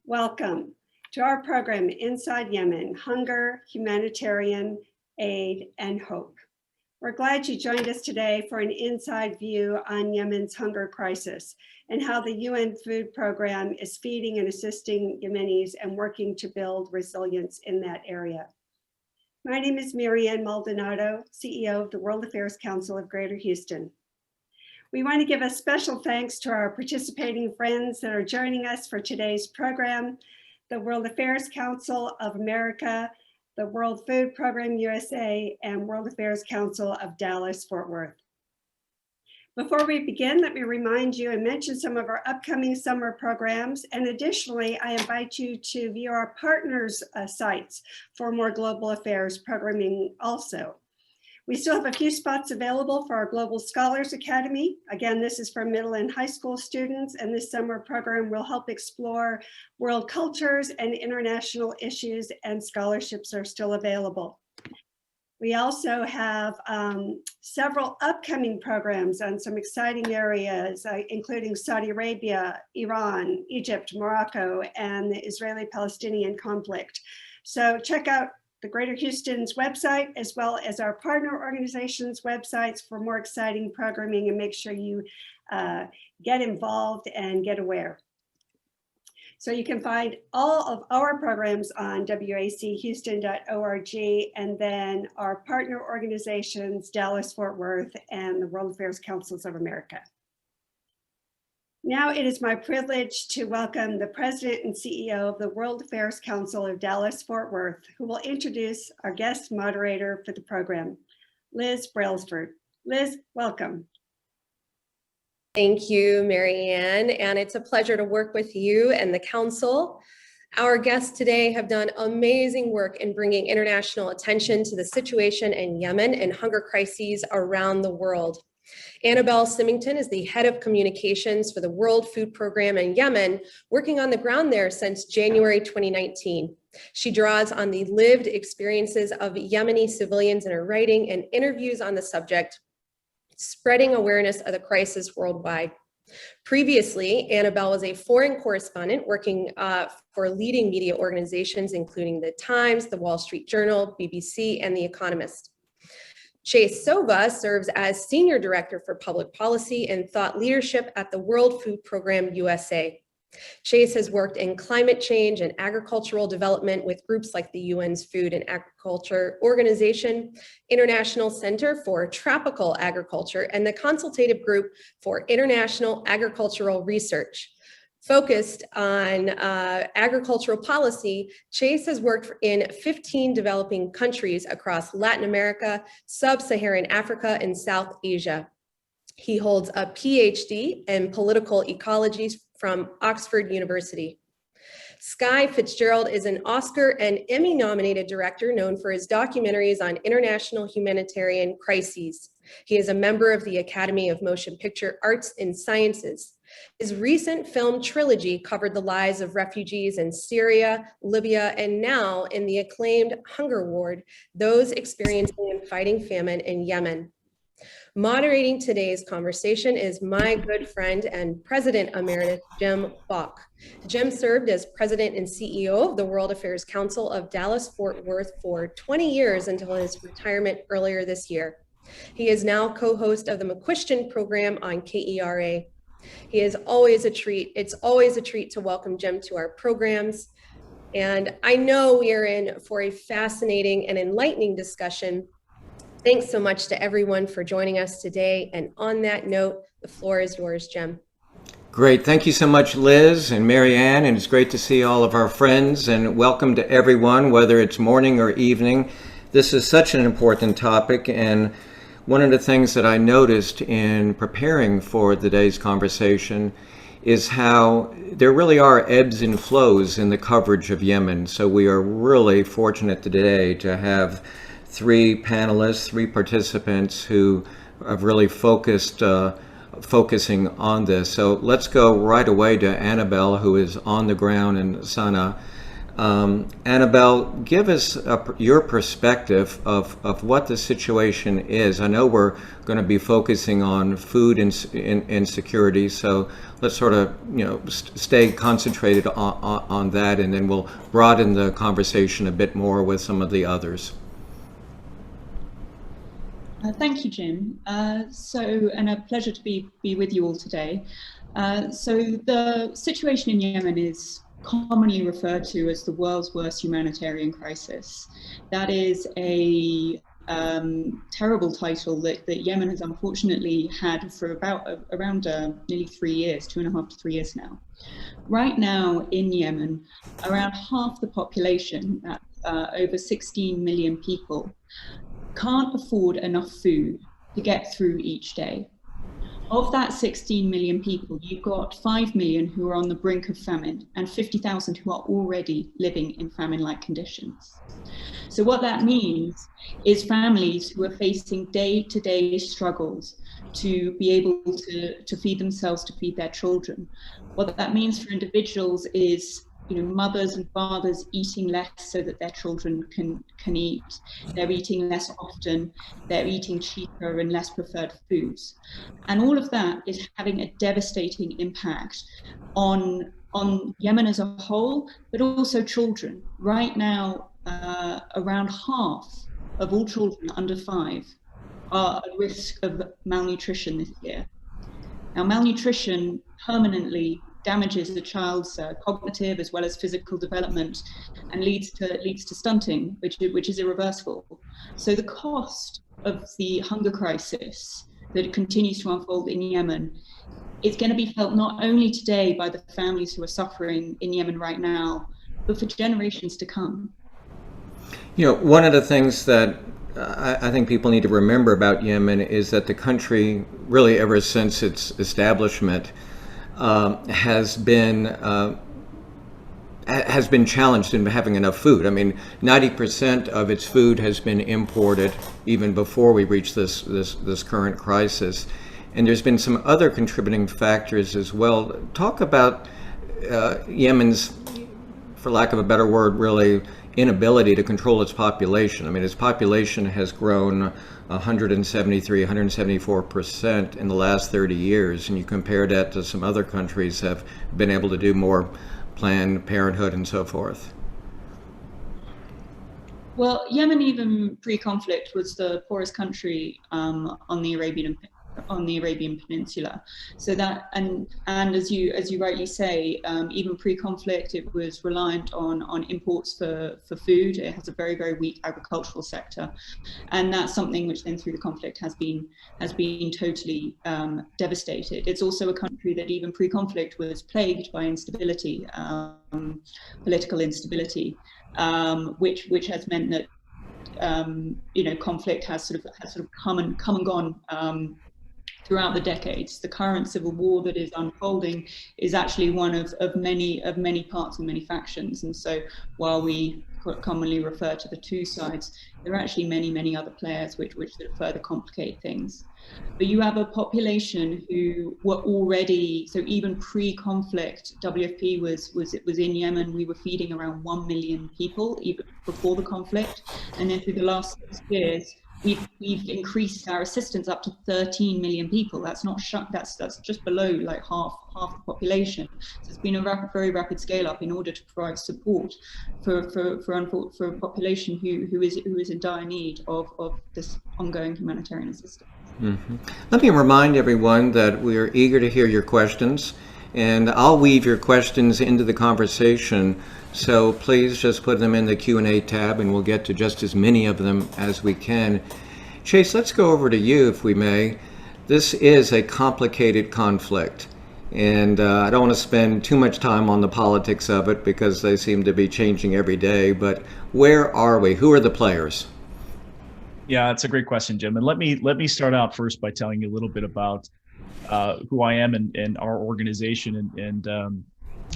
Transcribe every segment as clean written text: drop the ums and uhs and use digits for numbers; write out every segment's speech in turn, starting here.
Welcome to our program, Inside Yemen, Hunger, Humanitarian Aid, and Hope. We're glad you joined us today for an inside view on Yemen's hunger crisis and how the UN Food Program is feeding and assisting Yemenis and working to build resilience in that area. My name is Marianne Maldonado, CEO of the World Affairs Council of Greater Houston. We want to give a special thanks to our participating friends that are joining us for today's program, the World Affairs Council of America, the World Food Program USA, and World Affairs Council of Dallas-Fort Worth. Before we begin, let me remind you and mention some of our upcoming summer programs. And additionally, I invite you to view our partners' sites for more global affairs programming also. We still have a few spots available for our Global Scholars Academy. Again, this is for middle and high school students, and this summer program will help explore world cultures and international issues, and scholarships are still available. We also have several upcoming programs on some exciting areas, including Saudi Arabia, Iran, Egypt, Morocco, and the Israeli-Palestinian conflict. So check out the Greater Houston's website, as well as our partner organizations' websites for more exciting programming, and make sure you get involved and get aware. So you can find all of our programs on wachhouston.org, and then our partner organizations, Dallas-Fort Worth and the World Affairs Councils of America. Now it is my privilege to welcome the President and CEO of the World Affairs Council of Dallas-Fort Worth, who will introduce our guest moderator for the program, Liz Brailsford. Liz, welcome. Thank you, Marianne, and it's a pleasure to work with you and the Council. Our guests today have done amazing work in bringing international attention to the situation in Yemen and hunger crises around the world. Annabelle Symington is the head of communications for the World Food Program in Yemen, working on the ground there since January 2019. She draws on the lived experiences of Yemeni civilians in her writing and interviews on the subject, spreading awareness of the crisis worldwide. Previously, Annabelle was a foreign correspondent working for leading media organizations, including The Times, The Wall Street Journal, BBC, and The Economist. Chase Sova serves as Senior Director for Public Policy and Thought Leadership at the World Food Program USA. Chase has worked in climate change and agricultural development with groups like the UN's Food and Agriculture Organization, International Center for Tropical Agriculture, and the Consultative Group for International Agricultural Research. Focused on agricultural policy, Chase has worked in 15 developing countries across Latin America, Sub-Saharan Africa, and South Asia. He holds a PhD in political ecology from Oxford University. Skye Fitzgerald is an Oscar and Emmy-nominated director known for his documentaries on international humanitarian crises. He is a member of the Academy of Motion Picture Arts and Sciences. His recent film trilogy covered the lives of refugees in Syria, Libya, and now in the acclaimed Hunger Ward, those experiencing and fighting famine in Yemen. Moderating today's conversation is my good friend and President Emeritus Jim Bach. Jim served as President and CEO of the World Affairs Council of Dallas-Fort Worth for 20 years until his retirement earlier this year. He is now co-host of the McQuestion program on KERA. He is always a treat. It's always a treat to welcome Jim to our programs. And I know we are in for a fascinating and enlightening discussion. Thanks so much to everyone for joining us today. And on that note, the floor is yours, Jim. Great. Thank you so much, Liz and Marianne. And it's great to see all of our friends, and welcome to everyone, whether it's morning or evening. This is such an important topic, and one of the things that I noticed in preparing for today's conversation is how there really are ebbs and flows in the coverage of Yemen. So we are really fortunate today to have three panelists, three participants who have really focusing on this. So let's go right away to Annabelle, who is on the ground in Sana'a. Annabelle, give us your perspective of what the situation is. I know we're going to be focusing on food insecurity, so let's sort of stay concentrated on that, and then we'll broaden the conversation a bit more with some of the others. Thank you, Jim. And a pleasure to be with you all today. So the situation in Yemen is commonly referred to as the world's worst humanitarian crisis. That is a terrible title that Yemen has unfortunately had for around nearly 3 years, 2.5 to 3 years now. Right now in Yemen, around half the population, over 16 million people, can't afford enough food to get through each day. Of that 16 million people, you've got 5 million who are on the brink of famine and 50,000 who are already living in famine-like conditions. So what that means is families who are facing day-to-day struggles to be able to feed themselves, to feed their children. What that means for individuals is mothers and fathers eating less so that their children can eat. They're eating less often, they're eating cheaper and less preferred foods. And all of that is having a devastating impact on Yemen as a whole, but also children. Right now, around half of all children under 5 are at risk of malnutrition this year. Now, malnutrition permanently damages the child's cognitive as well as physical development and leads to stunting, which is irreversible. So the cost of the hunger crisis that continues to unfold in Yemen is going to be felt not only today by the families who are suffering in Yemen right now, but for generations to come. One of the things that I think people need to remember about Yemen is that the country, really ever since its establishment, has been challenged in having enough food. I mean, 90% of its food has been imported even before we reached this current crisis, and there's been some other contributing factors as well. Talk about Yemen's, for lack of a better word, really inability to control its population. I mean, its population has grown 174% in the last 30 years, and you compare that to some other countries that have been able to do more Planned Parenthood and so forth. Well, Yemen, even pre-conflict, was the poorest country on the Arabian Peninsula. So that, and as you rightly say, even pre-conflict, it was reliant on imports for food. It has a very, very weak agricultural sector, and that's something which then through the conflict has been totally devastated. It's also a country that even pre-conflict was plagued by instability, political instability, which has meant that conflict has sort of come and gone throughout the decades. The current civil war that is unfolding is actually one of many parts and many factions. And so while we commonly refer to the two sides, there are actually many other players which sort of further complicate things. But you have a population who were already, so even pre-conflict, WFP was in Yemen. We were feeding around 1 million people even before the conflict, and then through the last 6 years, we've increased our assistance up to 13 million people. That's not that's just below like half the population. So it's been a very rapid scale up in order to provide support for a population who is in dire need of this ongoing humanitarian assistance. Mm-hmm. Let me remind everyone that we are eager to hear your questions, and I'll weave your questions into the conversation. So please just put them in the Q&A tab, and we'll get to just as many of them as we can. Chase, let's go over to you, if we may. This is a complicated conflict, and I don't want to spend too much time on the politics of it because they seem to be changing every day. But where are we? Who are the players? Yeah, it's a great question, Jim. And let me start out first by telling you a little bit about who I am and our organization and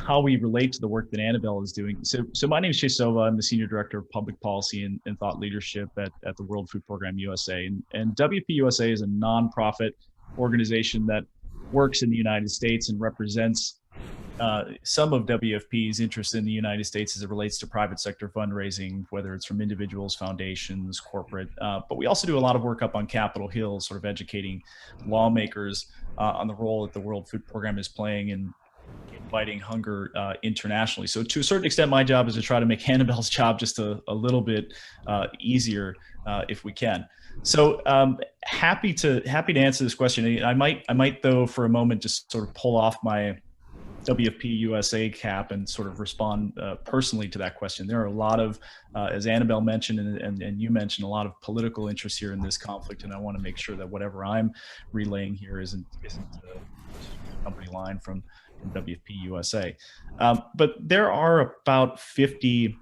how we relate to the work that Annabelle is doing. So my name is Chase Sova. I'm the Senior Director of Public Policy and Thought Leadership at the World Food Program USA. And WFP USA is a nonprofit organization that works in the United States and represents some of WFP's interest in the United States as it relates to private sector fundraising, whether it's from individuals, foundations, corporate. But we also do a lot of work up on Capitol Hill, sort of educating lawmakers on the role that the World Food Program is playing in fighting hunger internationally. So to a certain extent, my job is to try to make Annabelle's job just a little bit easier if we can. So happy to answer this question. I might though for a moment just sort of pull off my WFP USA cap and sort of respond personally to that question. There are a lot of, as Annabelle mentioned and you mentioned, a lot of political interests here in this conflict, and I want to make sure that whatever I'm relaying here isn't a company line from WFP USA. But there are about 50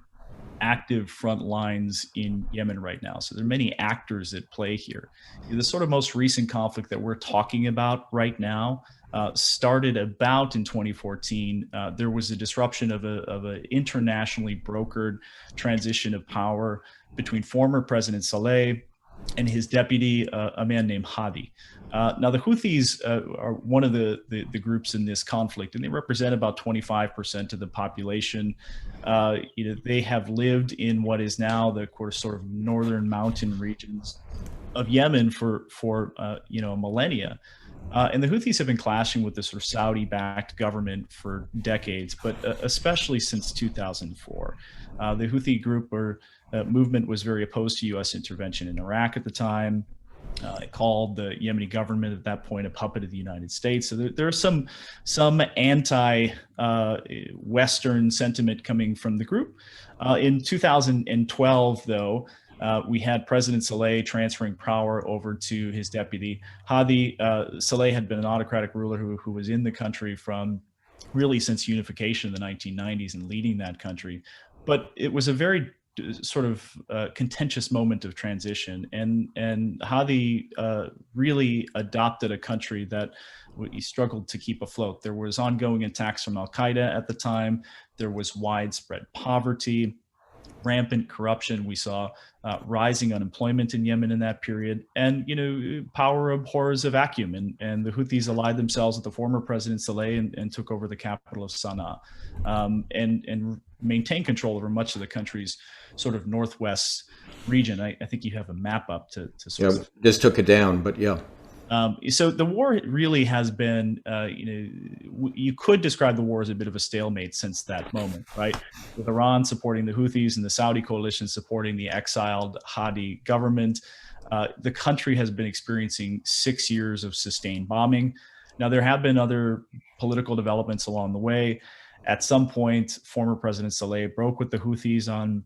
active front lines in Yemen right now. So there are many actors at play here. The sort of most recent conflict that we're talking about right now started about in 2014. There was a disruption of an internationally brokered transition of power between former President Saleh and his deputy, a man named Hadi. Now, the Houthis are one of the groups in this conflict, and they represent about 25% of the population. They have lived in what is now the sort of northern mountain regions of Yemen for millennia. And the Houthis have been clashing with the sort of Saudi-backed government for decades, but especially since 2004. The Houthi group or movement was very opposed to U.S. intervention in Iraq at the time. It called the Yemeni government at that point a puppet of the United States. So there are some anti-Western sentiment coming from the group. In 2012, though, we had President Saleh transferring power over to his deputy. Hadi, Saleh had been an autocratic ruler who was in the country from really since unification in the 1990s and leading that country. But it was a very sort of contentious moment of transition, and Hadi really adopted a country that he struggled to keep afloat. There was ongoing attacks from Al-Qaeda at the time. There was widespread poverty, rampant corruption. We saw rising unemployment in Yemen in that period, and power abhors a vacuum. And the Houthis allied themselves with the former President Saleh and took over the capital of Sana'a, and maintained control over much of the country's sort of northwest region. I think you have a map up to sort of. Just took it down, but yeah. So the war really has been, you could describe the war as a bit of a stalemate since that moment, right? With Iran supporting the Houthis and the Saudi coalition supporting the exiled Hadi government, the country has been experiencing 6 years of sustained bombing. Now, there have been other political developments along the way. At some point, former President Saleh broke with the Houthis on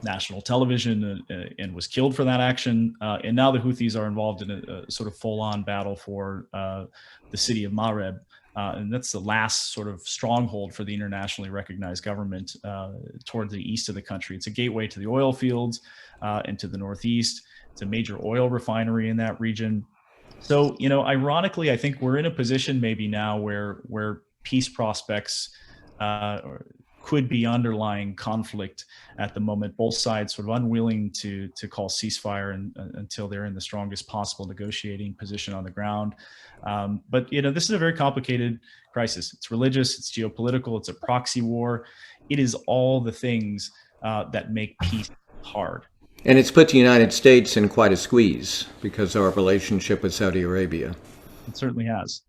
national television and was killed for that action. And now the Houthis are involved in a sort of full-on battle for the city of Mareb. And that's the last sort of stronghold for the internationally recognized government toward the east of the country. It's a gateway to the oil fields and to the northeast. It's a major oil refinery in that region. So, ironically, I think we're in a position maybe now where peace prospects could be underlying conflict at the moment. Both sides sort of unwilling to call ceasefire until they're in the strongest possible negotiating position on the ground. But this is a very complicated crisis. It's religious, it's geopolitical, it's a proxy war. It is all the things that make peace hard. And it's put the United States in quite a squeeze because of our relationship with Saudi Arabia. It certainly has.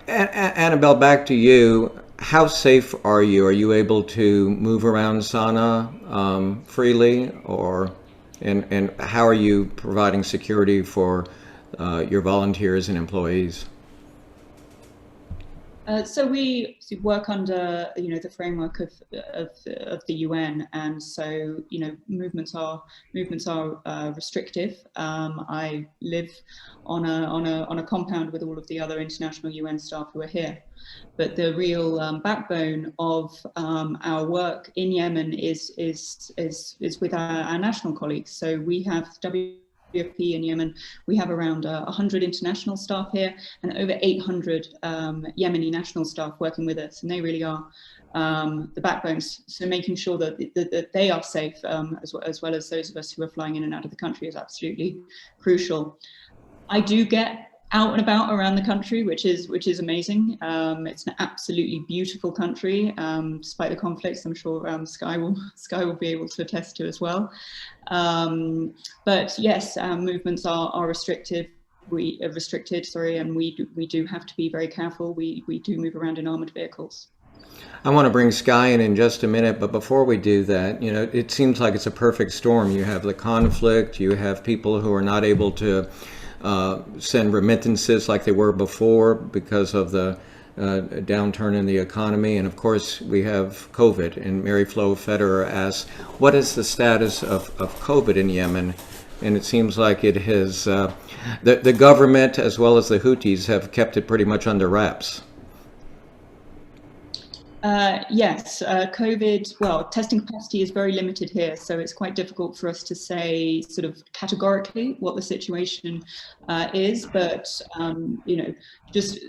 Annabelle, back to you. How safe are you? Are you able to move around Sana'a freely, and how are you providing security for your volunteers and employees? So we work under the framework of the UN, and so movements are restrictive. I live on a compound with all of the other international UN staff who are here, but the real backbone of our work in Yemen is with our national colleagues. So we have WFP in Yemen, we have around 100 international staff here and over 800 Yemeni national staff working with us, and they really are the backbones. So making sure that they are safe as well as those of us who are flying in and out of the country is absolutely crucial. I do get out and about around the country, which is amazing. It's an absolutely beautiful country, despite the conflicts. I'm sure Sky will be able to attest to as well. But yes, movements are restricted. And we do have to be very careful. We do move around in armored vehicles. I want to bring Sky in just a minute, but before we do that, you know, it seems like it's a perfect storm. You have the conflict, you have people who are not able to send remittances like they were before because of the downturn in the economy, and of course we have COVID. And Mary Flo Federer asks, what is the status of COVID in Yemen? And it seems like it has, the government as well as the Houthis have kept it pretty much under wraps. Yes, COVID, well, testing capacity is very limited here, so it's quite difficult for us to say sort of categorically what the situation is, but, you know, just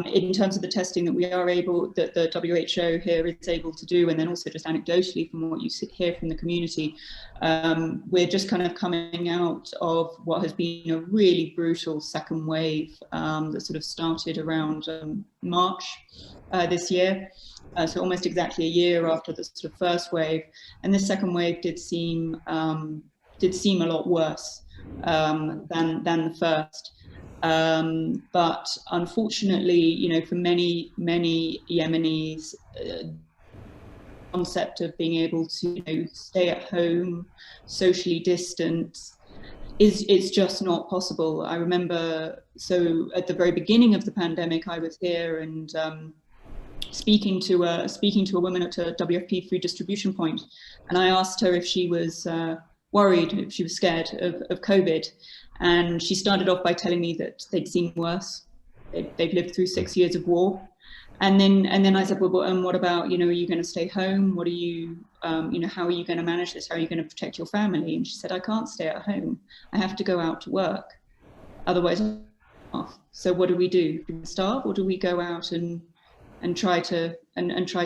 in terms of the testing that we are able, that the WHO here is able to do, and then also just anecdotally from what you hear from the community, we're just kind of coming out of what has been a really brutal second wave that sort of started around March this year. So almost exactly a year after the sort of first wave, and this second wave did seem a lot worse than the first. But unfortunately, you know, for many Yemenis, concept of being able to, you know, stay at home, socially distance, it's just not possible. I remember, so at the very beginning of the pandemic, I was here and speaking to a woman at a WFP food distribution point, and I asked her if she was worried, if she was scared of COVID, and she started off by telling me that they'd seen worse. They've lived through 6 years of war, and then I said, well, and what about, you know, are you going to stay home? What are you, you know, how are you going to manage this? How are you going to protect your family? And she said, I can't stay at home. I have to go out to work, otherwise I'm off. So what do we do? Do we starve, or do we go out and try to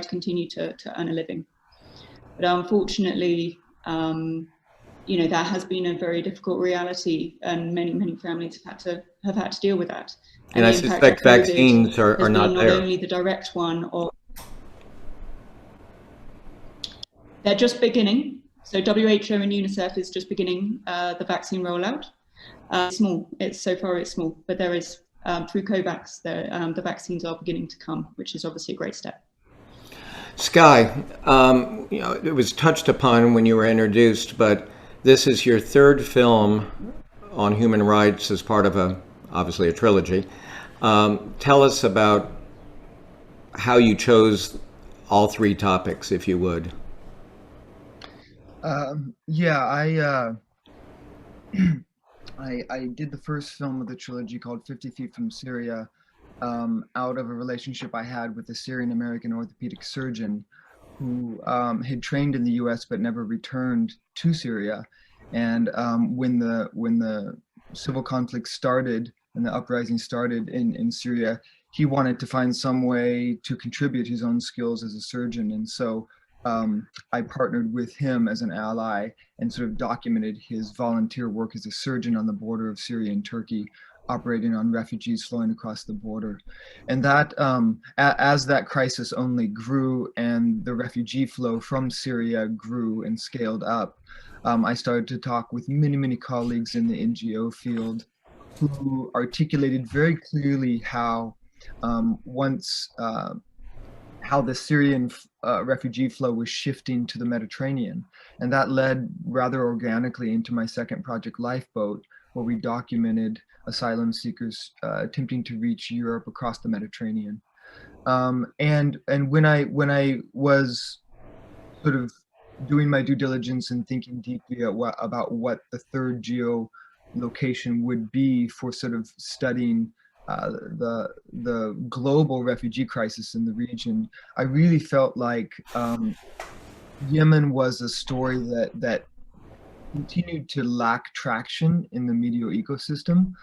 continue to earn a living? But unfortunately, you know, that has been a very difficult reality, and many families have had to deal with that. And I suspect vaccines are not there. Not only the direct one, or they're just beginning. So WHO and UNICEF is just beginning the vaccine rollout. Small. So far it's small, but there is. Through COVAX, the vaccines are beginning to come, which is obviously a great step. Sky, you know, it was touched upon when you were introduced, but this is your third film on human rights as part of obviously a trilogy. Tell us about how you chose all three topics, if you would. Yeah, I did the first film of the trilogy called 50 Feet from Syria out of a relationship I had with a Syrian-American orthopedic surgeon who had trained in the US but never returned to Syria. And when the civil conflict started and the uprising started in Syria, he wanted to find some way to contribute his own skills as a surgeon. And so I partnered with him as an ally and sort of documented his volunteer work as a surgeon on the border of Syria and Turkey, operating on refugees flowing across the border. And that, as that crisis only grew and the refugee flow from Syria grew and scaled up, I started to talk with many colleagues in the NGO field who articulated very clearly how how the Syrian refugee flow was shifting to the Mediterranean. And that led rather organically into my second project, Lifeboat, where we documented asylum seekers attempting to reach Europe across the Mediterranean. And when I was sort of doing my due diligence and thinking deeply about what the third geolocation would be for sort of studying the global refugee crisis in the region, I really felt like Yemen was a story that continued to lack traction in the media ecosystem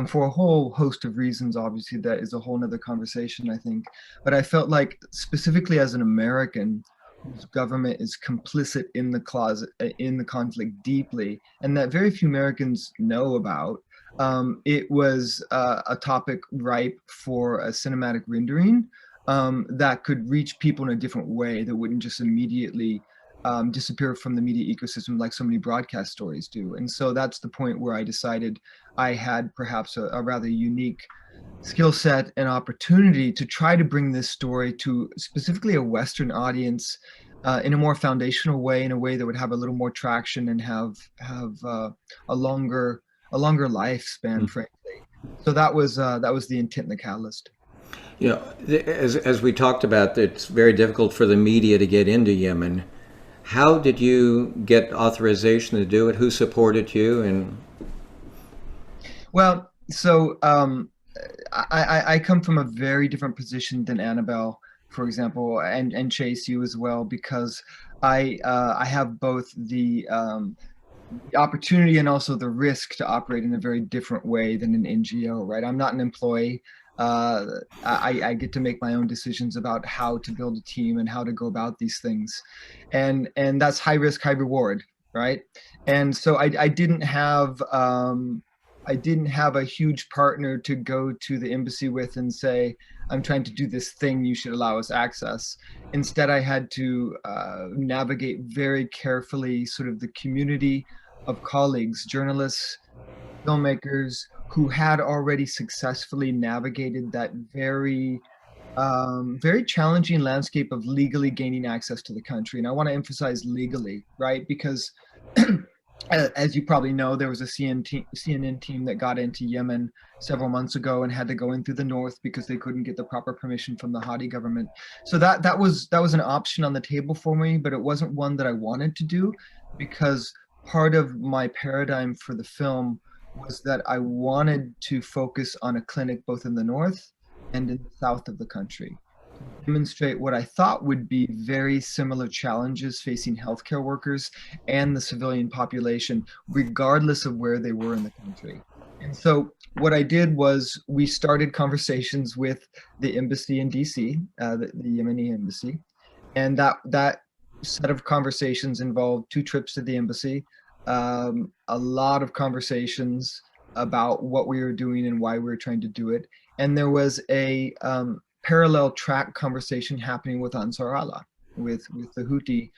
for a whole host of reasons. Obviously, that is a whole nother conversation, I think. But I felt like, specifically as an American whose government is complicit in the conflict deeply, and that very few Americans know about, it was a topic ripe for a cinematic rendering that could reach people in a different way, that wouldn't just immediately disappear from the media ecosystem like so many broadcast stories do. And so that's the point where I decided I had perhaps a rather unique skill set and opportunity to try to bring this story to specifically a Western audience in a more foundational way, in a way that would have a little more traction and have a longer lifespan, frankly. So that was the intent and the catalyst. You know, as we talked about, it's very difficult for the media to get into Yemen. How did you get authorization to do it? Who supported you? And well, so I come from a very different position than Annabelle, for example, and Chase, you as well, because I have both the opportunity and also the risk to operate in a very different way than an NGO, right? I'm not an employee. I get to make my own decisions about how to build a team and how to go about these things, and that's high risk, high reward, right? And so I didn't have a huge partner to go to the embassy with and say, I'm trying to do this thing, you should allow us access. Instead, I had to navigate very carefully sort of the community of colleagues, journalists, filmmakers, who had already successfully navigated that very challenging landscape of legally gaining access to the country. And I want to emphasize legally, right? Because as you probably know, there was a CNN team that got into Yemen several months ago and had to go in through the north because they couldn't get the proper permission from the Hadi government. So that was an option on the table for me, but it wasn't one that I wanted to do, because part of my paradigm for the film was that I wanted to focus on a clinic both in the north and in the south of the country, to demonstrate what I thought would be very similar challenges facing healthcare workers and the civilian population, regardless of where they were in the country. And so what I did was we started conversations with the embassy in DC, the Yemeni embassy, and that set of conversations involved 2 trips to the embassy, a lot of conversations about what we were doing and why we were trying to do it. And there was a parallel track conversation happening with Ansar Allah, with the Houthi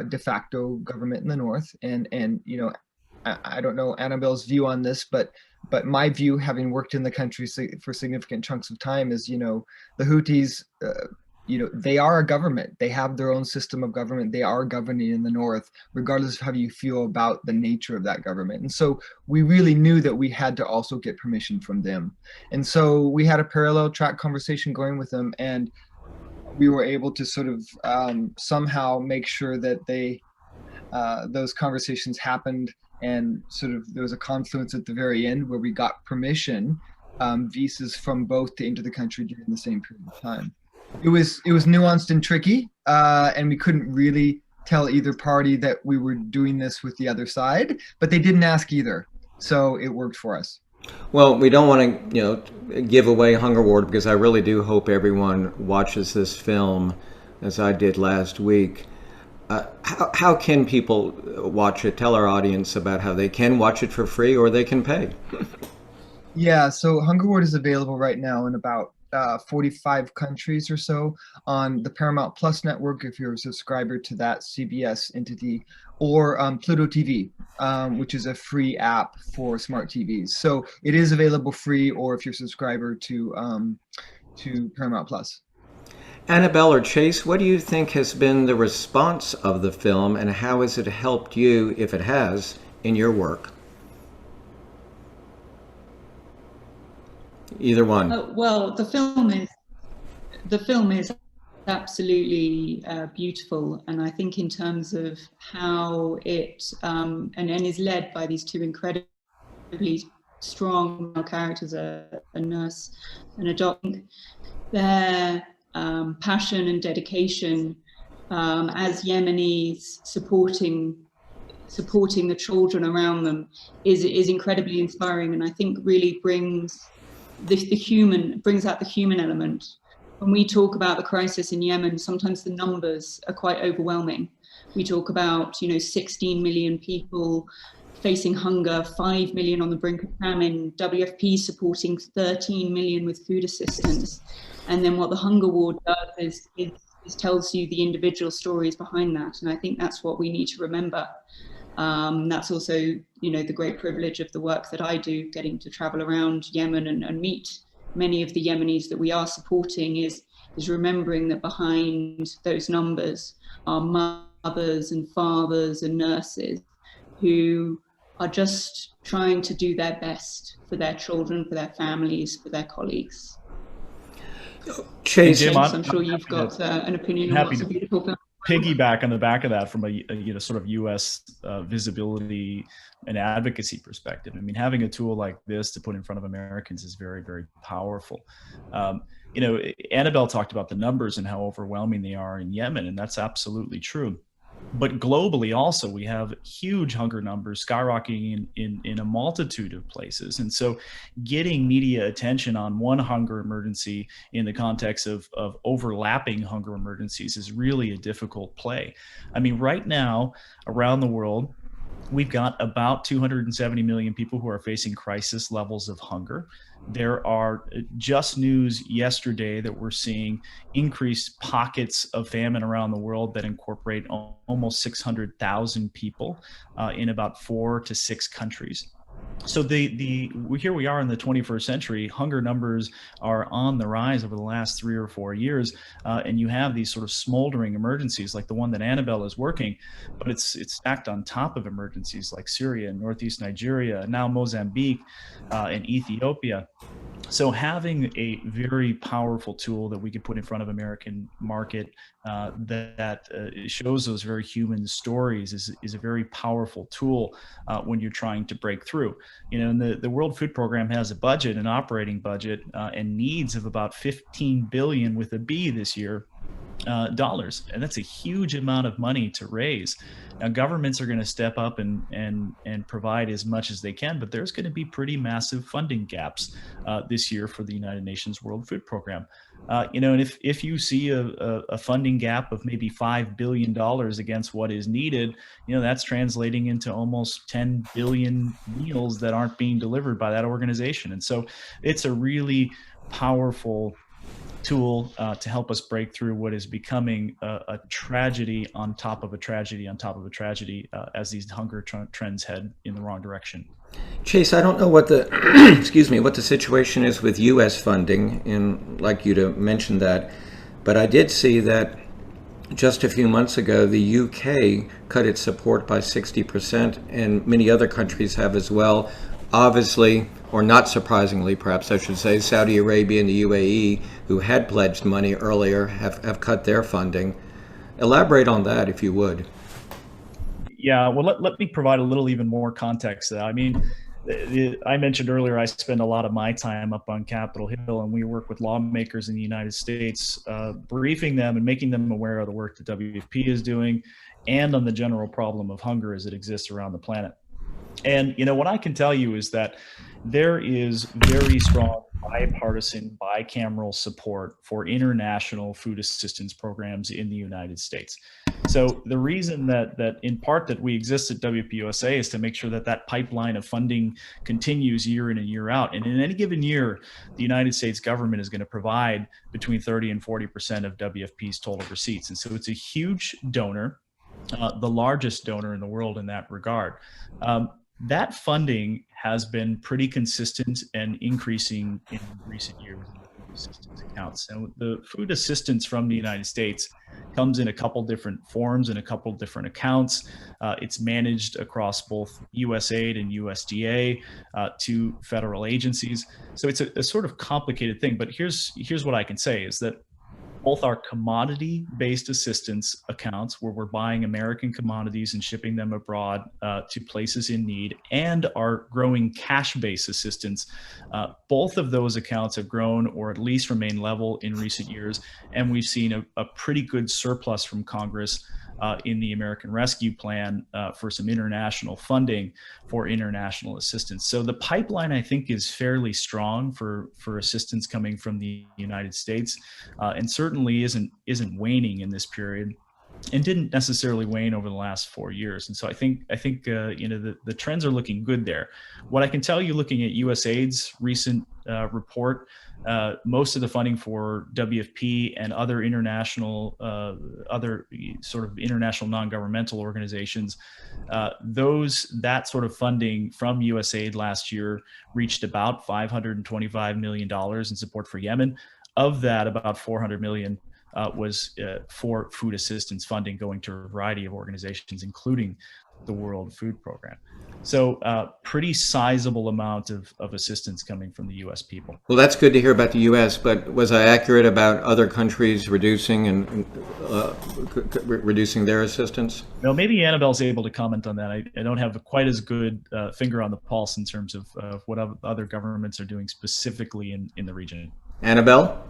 de facto government in the north. And you know, I don't know Annabelle's view on this, but my view, having worked in the country for significant chunks of time, is, you know, the Houthis, you know, they are a government. They have their own system of government. They are governing in the north, regardless of how you feel about the nature of that government. And so we really knew that we had to also get permission from them. And so we had a parallel track conversation going with them, and we were able to sort of somehow make sure that those conversations happened, and sort of there was a confluence at the very end where we got permission, visas from both to enter the country during the same period of time. It was nuanced and tricky, and we couldn't really tell either party that we were doing this with the other side, but they didn't ask either, so it worked for us. well, we don't want to, you know, give away Hunger Ward, because I really do hope everyone watches this film, as I did last week. How can people watch it? Tell our audience about how they can watch it for free or they can pay. Yeah, so Hunger Ward is available right now in about 45 countries or so on the Paramount Plus network, if you're a subscriber to that CBS entity, or Pluto TV, which is a free app for smart TVs. So it is available free, or if you're a subscriber to Paramount Plus. Annabelle or Chase, what do you think has been the response of the film, and how has it helped you, if it has, in your work? Either one. Well, the film is absolutely beautiful, and I think in terms of how it and is led by these 2 incredibly strong male characters, a nurse and a doctor. Their passion and dedication as Yemenis supporting the children around them is incredibly inspiring, and I think really brings out the human element. When we talk about the crisis in Yemen, sometimes the numbers are quite overwhelming. We talk about, 16 million people facing hunger, 5 million on the brink of famine, WFP supporting 13 million with food assistance. And then what the hunger ward does is tells you the individual stories behind that. And I think that's what we need to remember. That's also, you know, the great privilege of the work that I do, getting to travel around Yemen and meet many of the Yemenis that we are supporting, is remembering that behind those numbers are mothers and fathers and nurses who are just trying to do their best for their children, for their families, for their colleagues. Chase, Jim, I'm sure you've got an opinion on what's a beautiful film. Piggyback on the back of that from a sort of U.S. Visibility and advocacy perspective. I mean, having a tool like this to put in front of Americans is very, very powerful. You know, Annabelle talked about the numbers and how overwhelming they are in Yemen, and that's absolutely true. But globally also, we have huge hunger numbers skyrocketing in a multitude of places. And so getting media attention on one hunger emergency in the context of overlapping hunger emergencies is really a difficult play. I mean, right now around the world, we've got about 270 million people who are facing crisis levels of hunger. There are just news yesterday that we're seeing increased pockets of famine around the world that incorporate almost 600,000 people in about 4 to 6 countries. So here we are in the 21st century. Hunger numbers are on the rise over the last 3 or 4 years, and you have these sort of smoldering emergencies like the one that Annabelle is working, but it's stacked on top of emergencies like Syria and Northeast Nigeria, and now Mozambique and Ethiopia. So having a very powerful tool that we could put in front of American market that shows those very human stories is a very powerful tool when you're trying to break through. You know, and the World Food Program has a budget, an operating budget, and needs of about 15 billion with a B this year. Dollars, and that's a huge amount of money to raise. Now, governments are going to step up and provide as much as they can, but there's going to be pretty massive funding gaps this year for the United Nations World Food Program. You know, and if you see a funding gap of maybe $5 billion against what is needed, you know, that's translating into almost 10 billion meals that aren't being delivered by that organization. And so it's a really powerful tool to help us break through what is becoming a tragedy on top of a tragedy on top of a tragedy as these hunger trends head in the wrong direction. Chase, I don't know what the excuse me, what the situation is with U.S. funding, and like you to mention that, but I did see that just a few months ago the UK cut its support by 60%, and many other countries have as well. Obviously, or not surprisingly, perhaps I should say, Saudi Arabia and the UAE, who had pledged money earlier, have cut their funding. Elaborate on that, if you would. Yeah, well, let me provide a little even more context. I mean, I mentioned earlier, I spend a lot of my time up on Capitol Hill, and we work with lawmakers in the United States, briefing them and making them aware of the work that WFP is doing and on the general problem of hunger as it exists around the planet. And, you know, what I can tell you is that there is very strong bipartisan, bicameral support for international food assistance programs in the United States. So the reason that in part that we exist at WPUSA is to make sure that that pipeline of funding continues year in and year out. And in any given year, the United States government is going to provide between 30 and 40% of WFP's total receipts. And so it's a huge donor, the largest donor in the world in that regard. That funding has been pretty consistent and increasing in recent years in the food assistance accounts. So the food assistance from the United States comes in a couple different forms and a couple different accounts. It's managed across both USAID and USDA to federal agencies. So it's a sort of complicated thing, but here's what I can say is that both our commodity-based assistance accounts, where we're buying American commodities and shipping them abroad to places in need, and our growing cash-based assistance, both of those accounts have grown or at least remain level in recent years. And we've seen a pretty good surplus from Congress in the American Rescue Plan for some international funding for international assistance. So the pipeline, I think, is fairly strong for assistance coming from the United States, and certainly isn't waning in this period. and didn't necessarily wane over the last 4 years. And so I think you know, the trends are looking good there. What I can tell you, looking at USAID's recent report, most of the funding for WFP and other international, other sort of international non-governmental organizations, that sort of funding from USAID last year reached about $525 million in support for Yemen. Of that, about 400 million was for food assistance funding going to a variety of organizations, including the World Food Program. So pretty sizable amount of assistance coming from the U.S. people. Well, that's good to hear about the U.S., but was I accurate about other countries reducing reducing their assistance? No, maybe Annabelle's able to comment on that. I don't have quite as good finger on the pulse in terms of what other governments are doing specifically in the region. Annabelle?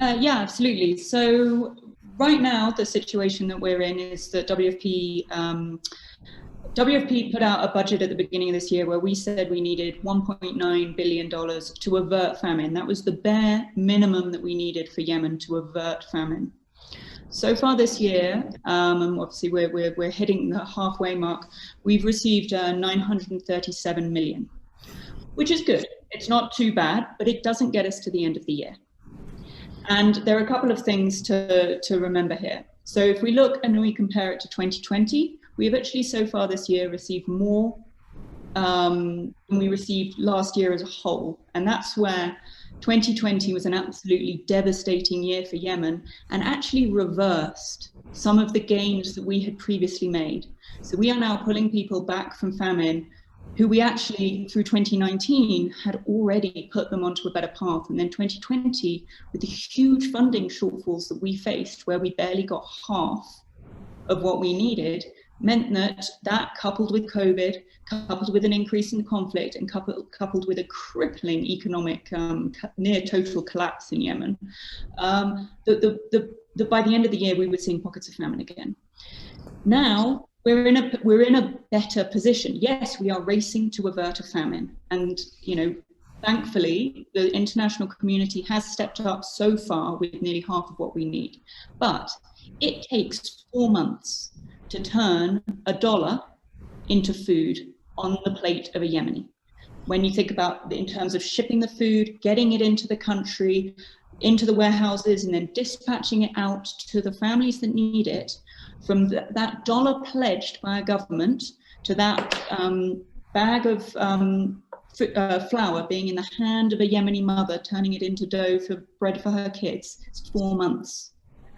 Yeah, absolutely. So right now, the situation that we're in is that WFP put out a budget at the beginning of this year where we said we needed $1.9 billion to avert famine. That was the bare minimum that we needed for Yemen to avert famine. So far this year, and obviously we're hitting the halfway mark, we've received 937 million, which is good. It's not too bad, but it doesn't get us to the end of the year. And there are a couple of things to remember here. So if we look and we compare it to 2020, we have actually so far this year received more than we received last year as a whole. And that's where 2020 was an absolutely devastating year for Yemen and actually reversed some of the gains that we had previously made. So we are now pulling people back from famine who we actually, through 2019, had already put them onto a better path. And then 2020, with the huge funding shortfalls that we faced, where we barely got half of what we needed, meant that coupled with COVID, coupled with an increase in conflict, and coupled with a crippling economic near total collapse in Yemen, by the end of the year, we were seeing pockets of famine again. Now, we're in a better position. Yes, we are racing to avert a famine. And, you know, thankfully, the international community has stepped up so far with nearly half of what we need. But it takes 4 months to turn $1 into food on the plate of a Yemeni. When you think about in terms of shipping the food, getting it into the country, into the warehouses, and then dispatching it out to the families that need it, from that dollar pledged by a government to that bag of flour being in the hand of a Yemeni mother, turning it into dough for bread for her kids, it's 4 months.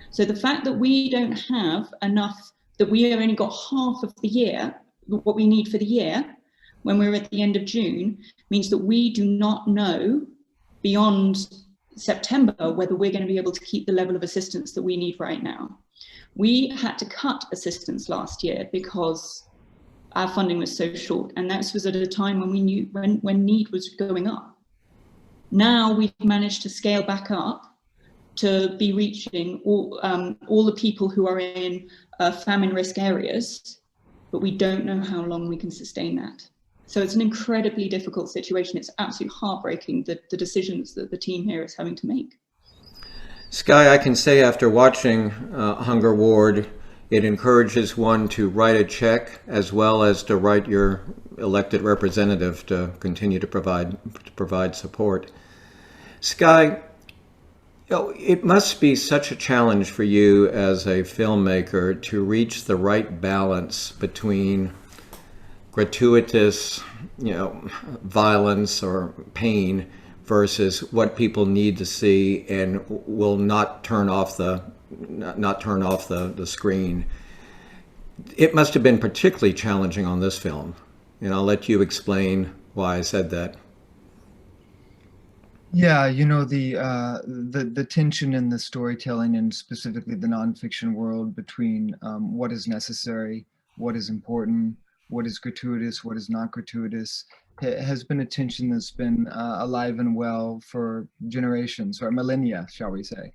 So the fact that we don't have enough, that we have only got half of the year, what we need for the year, when we're at the end of June, means that we do not know beyond September whether we're going to be able to keep the level of assistance that we need right now. We had to cut assistance last year because our funding was so short, and that was at a time when we knew when need was going up. Now we've managed to scale back up to be reaching all the people who are in famine risk areas, but we don't know how long we can sustain that. So it's an incredibly difficult situation. It's absolutely heartbreaking, the decisions that the team here is having to make. Skye, I can say after watching Hunger Ward, it encourages one to write a check as well as to write your elected representative to continue to provide support. Skye, it must be such a challenge for you as a filmmaker to reach the right balance between gratuitous, violence or pain versus what people need to see and will not turn off the screen. It must have been particularly challenging on this film, and I'll let you explain why I said that. Yeah, the tension in the storytelling and specifically the nonfiction world between what is necessary, what is important, what is gratuitous, what is not gratuitous, has been a tension that's been alive and well for generations, or millennia, shall we say,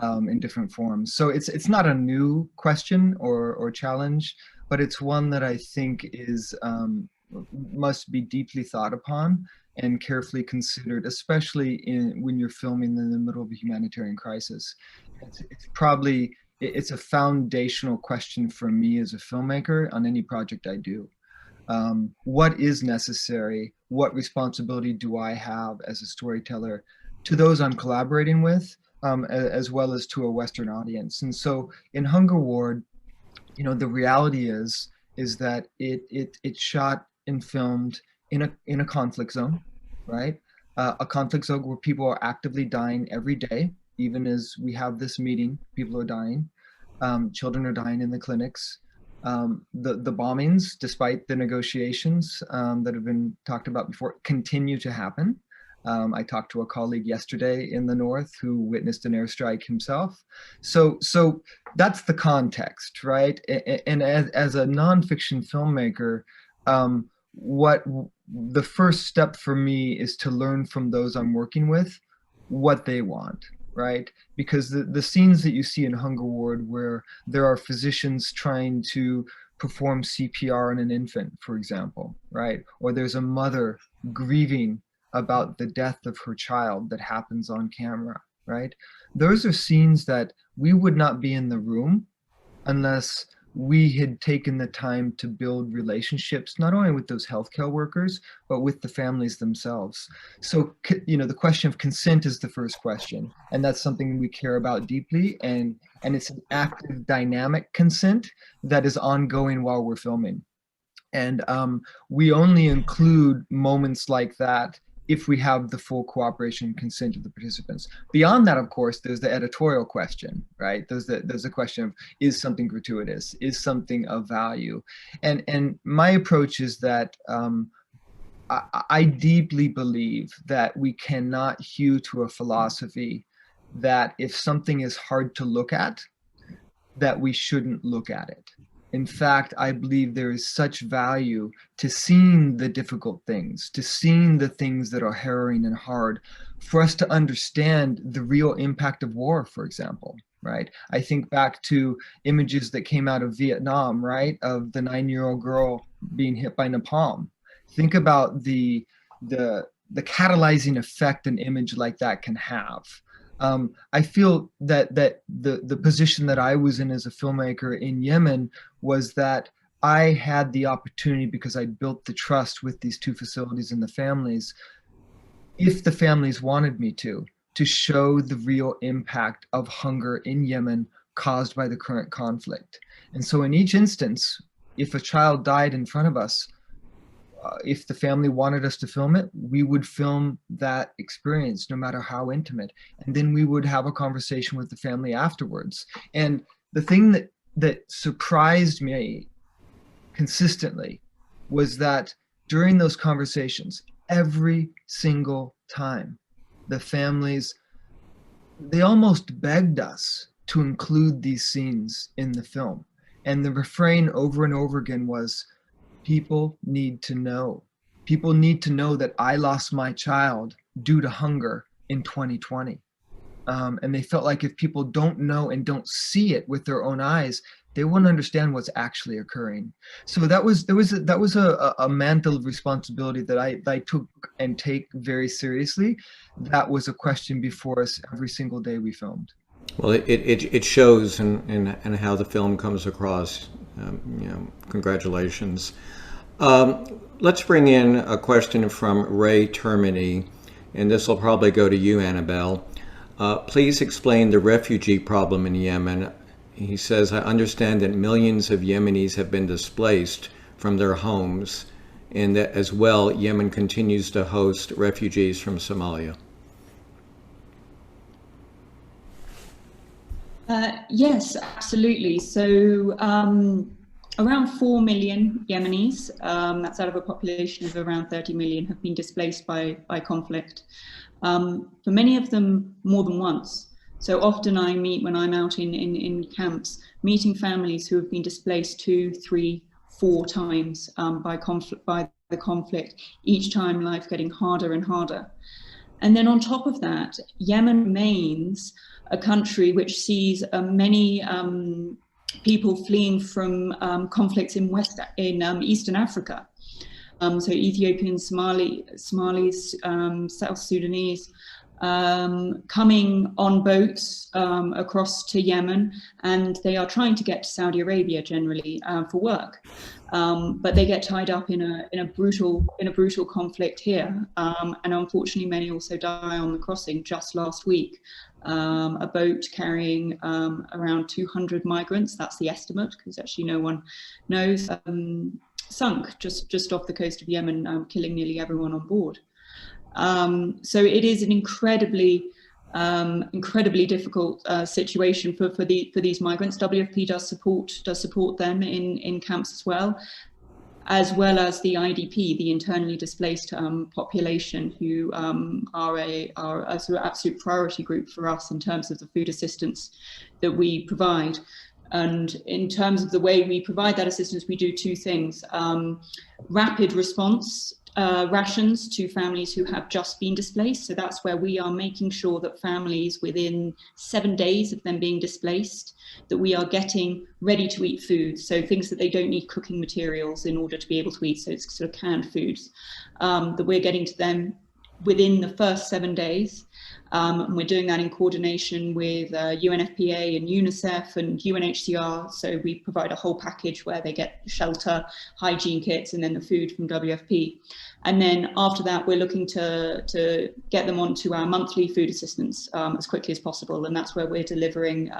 in different forms. So it's not a new question or challenge, but it's one that I think must be deeply thought upon and carefully considered, especially when you're filming in the middle of a humanitarian crisis. It's probably it's a foundational question for me as a filmmaker on any project I do. What is necessary? What responsibility do I have as a storyteller to those I'm collaborating with, as well as to a Western audience? And so in Hunger Ward, you know, the reality is that it shot and filmed in a conflict zone, right? A conflict zone where people are actively dying every day. Even as we have this meeting, people are dying. Children are dying in the clinics. The bombings, despite the negotiations that have been talked about before, continue to happen. I talked to a colleague yesterday in the north who witnessed an airstrike himself. So that's the context, right? And as a nonfiction filmmaker, what the first step for me is to learn from those I'm working with what they want, right? Because the scenes that you see in Hunger Ward where there are physicians trying to perform CPR on an infant, for example, right? Or there's a mother grieving about the death of her child that happens on camera, right? Those are scenes that we would not be in the room unless we had taken the time to build relationships, not only with those healthcare workers, but with the families themselves. So, you know, the question of consent is the first question, and that's something we care about deeply, and it's an active, dynamic consent that is ongoing while we're filming. And we only include moments like that if we have the full cooperation and consent of the participants. Beyond that, of course, there's the editorial question, right? There's the question of, is something gratuitous? Is something of value? And my approach is that I deeply believe that we cannot hew to a philosophy that if something is hard to look at, that we shouldn't look at it. In fact, I believe there is such value to seeing the difficult things, to seeing the things that are harrowing and hard, for us to understand the real impact of war, for example, right? I think back to images that came out of Vietnam, right? Of the 9-year-old girl being hit by napalm. Think about the catalyzing effect an image like that can have. I feel that the position that I was in as a filmmaker in Yemen was that I had the opportunity, because I built the trust with these two facilities and the families, if the families wanted me to show the real impact of hunger in Yemen caused by the current conflict. And so in each instance, if a child died in front of us, if the family wanted us to film it, we would film that experience, no matter how intimate. And then we would have a conversation with the family afterwards. And the thing that surprised me consistently was that during those conversations, every single time, the families, they almost begged us to include these scenes in the film. And the refrain over and over again was, people need to know. People need to know that I lost my child due to hunger in 2020. And they felt like if people don't know and don't see it with their own eyes, they won't understand what's actually occurring. So that was a mantle of responsibility that I took and take very seriously. That was a question before us every single day we filmed. Well, it shows in how the film comes across. You know, congratulations. Let's bring in a question from Ray Termini, and this will probably go to you, Annabelle. Please explain the refugee problem in Yemen. He says, I understand that millions of Yemenis have been displaced from their homes, and that as well, Yemen continues to host refugees from Somalia. Yes, absolutely. So around 4 million Yemenis, that's out of a population of around 30 million, have been displaced by conflict. For many of them, more than once. So often I meet, when I'm out in camps, meeting families who have been displaced 2, 3, 4 times by the conflict, each time life getting harder and harder. And then on top of that, Yemen remains a country which sees many people fleeing from conflicts in Eastern Africa. So Ethiopians, Somalis, South Sudanese, coming on boats across to Yemen, and they are trying to get to Saudi Arabia generally for work. But they get tied up in a brutal conflict here, and unfortunately many also die on the crossing. Just last week, a boat carrying around 200 migrants, that's the estimate because actually no one knows, sunk just off the coast of Yemen, killing nearly everyone on board. So it is an incredibly difficult situation for these migrants. WFP does support them in camps as well as the IDP, the internally displaced population, who are a sort of absolute priority group for us in terms of the food assistance that we provide. And in terms of the way we provide that assistance, we do two things: rapid response rations to families who have just been displaced. So that's where we are making sure that families within 7 days of them being displaced, that we are getting ready to eat food. So things that they don't need cooking materials in order to be able to eat. So it's sort of canned foods that we're getting to them within the first 7 days. And we're doing that in coordination with UNFPA and UNICEF and UNHCR. So we provide a whole package where they get shelter, hygiene kits, and then the food from WFP. And then after that, we're looking to get them onto our monthly food assistance as quickly as possible. And that's where we're delivering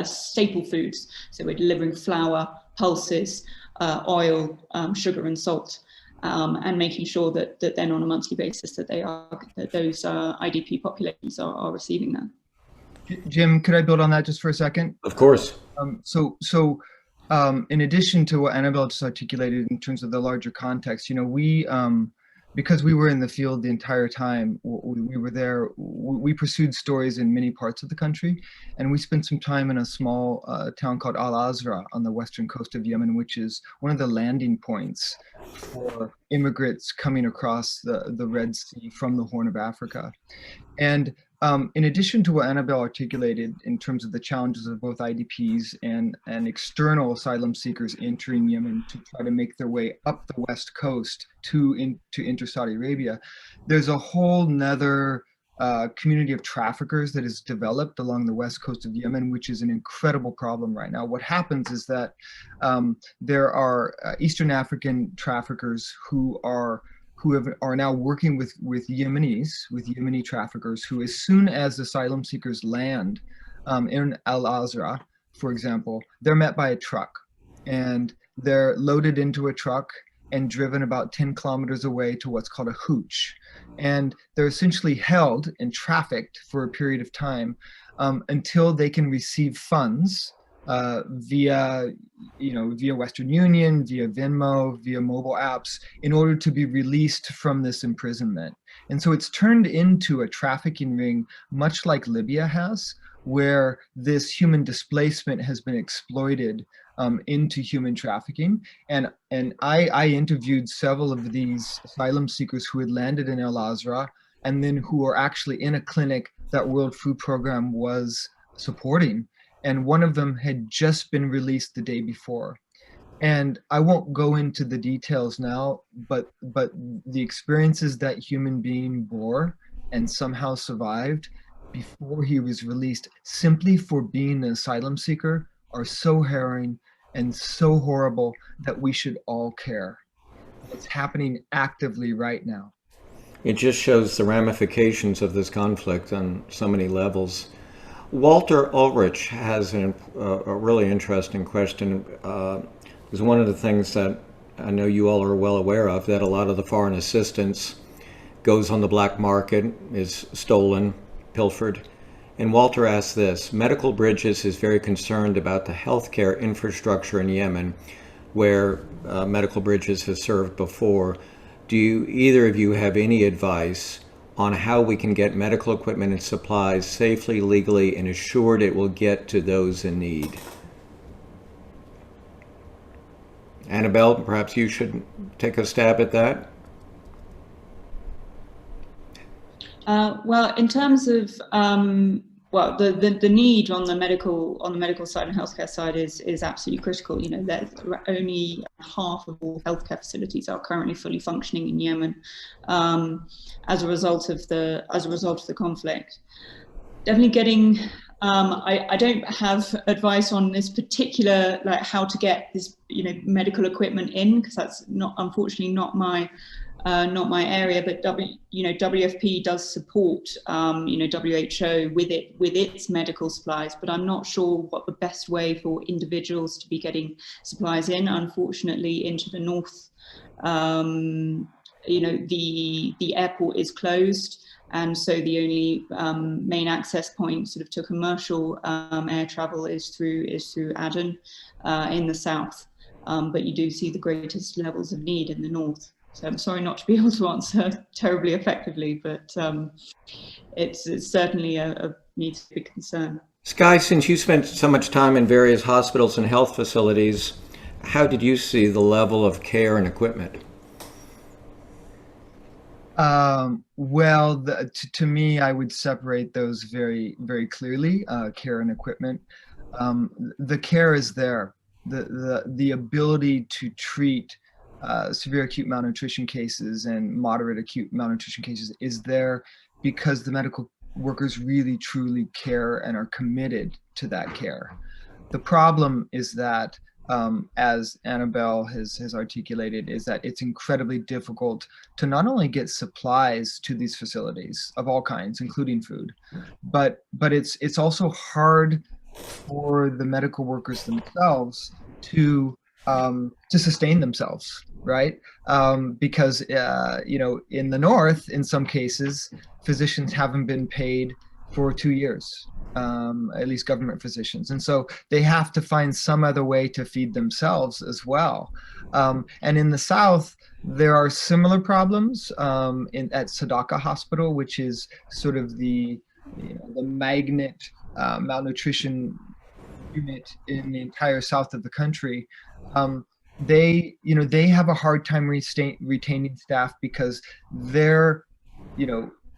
staple foods. So we're delivering flour, pulses, oil, sugar and salt. And making sure that then on a monthly basis that those IDP populations are receiving that. Jim, could I build on that just for a second? Of course. In addition to what Annabelle just articulated in terms of the larger context, we, because we were in the field the entire time, we were there, we pursued stories in many parts of the country, and we spent some time in a small town called Al-Azra on the western coast of Yemen, which is one of the landing points for immigrants coming across the Red Sea from the Horn of Africa. And in addition to what Annabelle articulated in terms of the challenges of both IDPs and external asylum seekers entering Yemen to try to make their way up the west coast to enter Saudi Arabia, there's a whole nother community of traffickers that has developed along the west coast of Yemen, which is an incredible problem right now. What happens is that there are Eastern African traffickers who are now working with Yemenis, with Yemeni traffickers, who, as soon as asylum seekers land in Al-Azra, for example, they're met by a truck, and they're loaded into a truck and driven about 10 kilometers away to what's called a hooch. And they're essentially held and trafficked for a period of time until they can receive funds via Western Union, via Venmo, via mobile apps, in order to be released from this imprisonment. And so it's turned into a trafficking ring, much like Libya has, where this human displacement has been exploited into human trafficking. And I interviewed several of these asylum seekers who had landed in Al-Azra and then who are actually in a clinic that World Food Program was supporting. And one of them had just been released the day before. And I won't go into the details now, but the experiences that human being bore and somehow survived before he was released simply for being an asylum seeker are so harrowing and so horrible that we should all care. It's happening actively right now. It just shows the ramifications of this conflict on so many levels. Walter Ulrich has a really interesting question. It's one of the things that I know you all are well aware of, that a lot of the foreign assistance goes on the black market, is stolen, pilfered. And Walter asks this: Medical Bridges is very concerned about the healthcare infrastructure in Yemen, where Medical Bridges has served before. Do either of you have any advice on how we can get medical equipment and supplies safely, legally, and assured it will get to those in need? Annabelle, perhaps you should take a stab at that. Well, in terms of well, the need on the medical side and healthcare side is absolutely critical. You know, there's only half of all healthcare facilities are currently fully functioning in Yemen as a result of the conflict. Definitely getting. I don't have advice on this particular, like how to get this, you know, medical equipment in, because that's unfortunately not my area, but WFP does support WHO with its medical supplies, but I'm not sure what the best way for individuals to be getting supplies in. Unfortunately, into the north, the airport is closed, and so the only main access point sort of to commercial air travel is through Aden in the south, but you do see the greatest levels of need in the north. So I'm sorry not to be able to answer terribly effectively, but it's certainly a needs to be concern. Sky, since you spent so much time in various hospitals and health facilities, how did you see the level of care and equipment? Well, to me, I would separate those very, very clearly, care and equipment. The care is there. The ability to treat severe acute malnutrition cases and moderate acute malnutrition cases is there because the medical workers really truly care and are committed to that care. The problem is that, as Annabelle has articulated, is that it's incredibly difficult to not only get supplies to these facilities of all kinds, including food, but it's also hard for the medical workers themselves to sustain themselves, right? Because in the north, in some cases, physicians haven't been paid for 2 years, at least government physicians, and so they have to find some other way to feed themselves as well. And in the south, there are similar problems at Sadaka Hospital, which is sort of the magnet malnutrition unit in the entire south of the country. They have a hard time retaining staff because they're,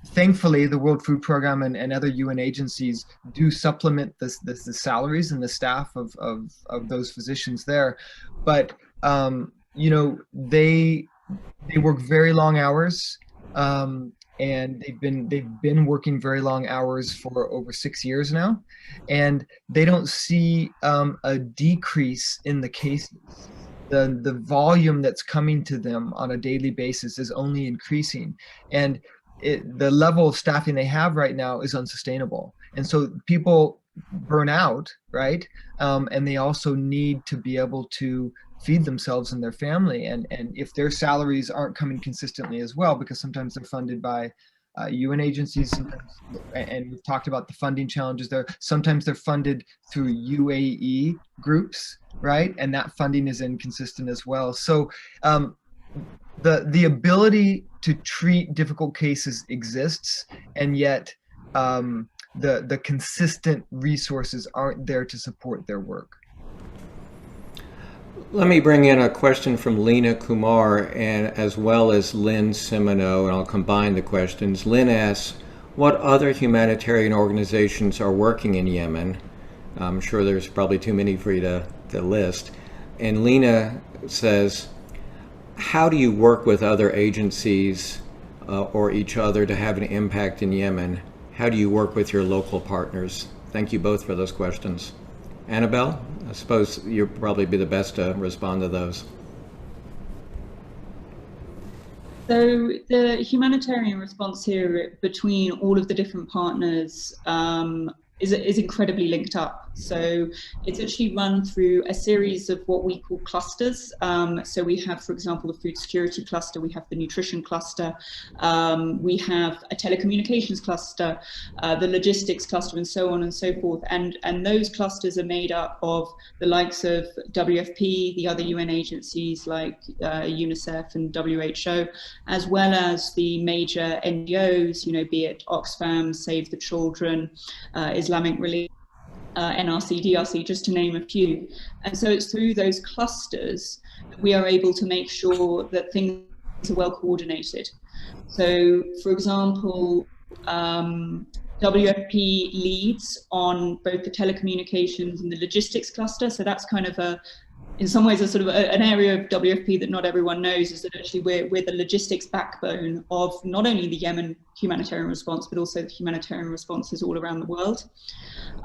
thankfully the World Food Program and other UN agencies do supplement the salaries and the staff of those physicians there, but they work very long hours, and they've been working very long hours for over 6 years now, and they don't see a decrease in the cases. The volume that's coming to them on a daily basis is only increasing, and the level of staffing they have right now is unsustainable. And so people burn out, right? And they also need to be able to feed themselves and their family. And if their salaries aren't coming consistently as well, because sometimes they're funded by UN agencies, and we've talked about the funding challenges there. Sometimes they're funded through UAE groups, right? And that funding is inconsistent as well. So the ability to treat difficult cases exists, and yet the consistent resources aren't there to support their work. Let me bring in a question from Lena Kumar and as well as Lynn Simino, and I'll combine the questions. Lynn asks, what other humanitarian organizations are working in Yemen? I'm sure there's probably too many for you to list. And Lena says, how do you work with other agencies or each other to have an impact in Yemen? How do you work with your local partners? Thank you both for those questions. Annabelle, I suppose you'll probably be the best to respond to those. So the humanitarian response here between all of the different partners is incredibly linked up. So it's actually run through a series of what we call clusters. So we have, for example, the food security cluster, we have the nutrition cluster, we have a telecommunications cluster, the logistics cluster, and so on and so forth. And those clusters are made up of the likes of WFP, the other UN agencies like UNICEF and WHO, as well as the major NGOs, be it Oxfam, Save the Children, Islamic Relief, NRC, DRC, just to name a few. And so it's through those clusters that we are able to make sure that things are well coordinated. So, for example, WFP leads on both the telecommunications and the logistics cluster. So that's kind of in some ways, a sort of an area of WFP that not everyone knows, is that actually we're the logistics backbone of not only the Yemen humanitarian response, but also the humanitarian responses all around the world.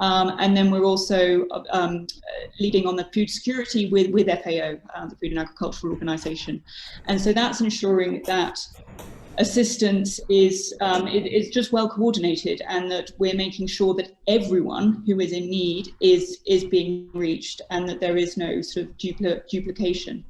And then we're also leading on the food security with FAO, the Food and Agricultural Organization. And so that's ensuring that assistance is just well coordinated, and that we're making sure that everyone who is in need is being reached, and that there is no sort of duplication.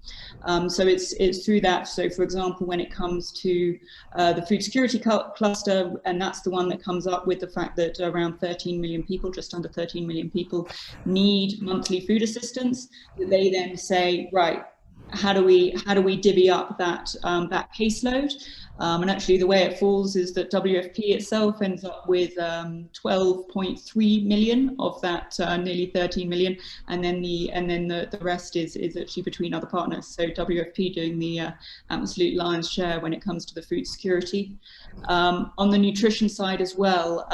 So it's through that. So for example, when it comes to the food security cluster, and that's the one that comes up with the fact that around 13 million people, just under 13 million people, need monthly food assistance, they then say, right, how do we divvy up that caseload? And actually the way it falls is that WFP itself ends up with 12.3 million of that nearly 13 million, and then the rest is actually between other partners. So WFP doing the absolute lion's share when it comes to the food security. On the nutrition side as well,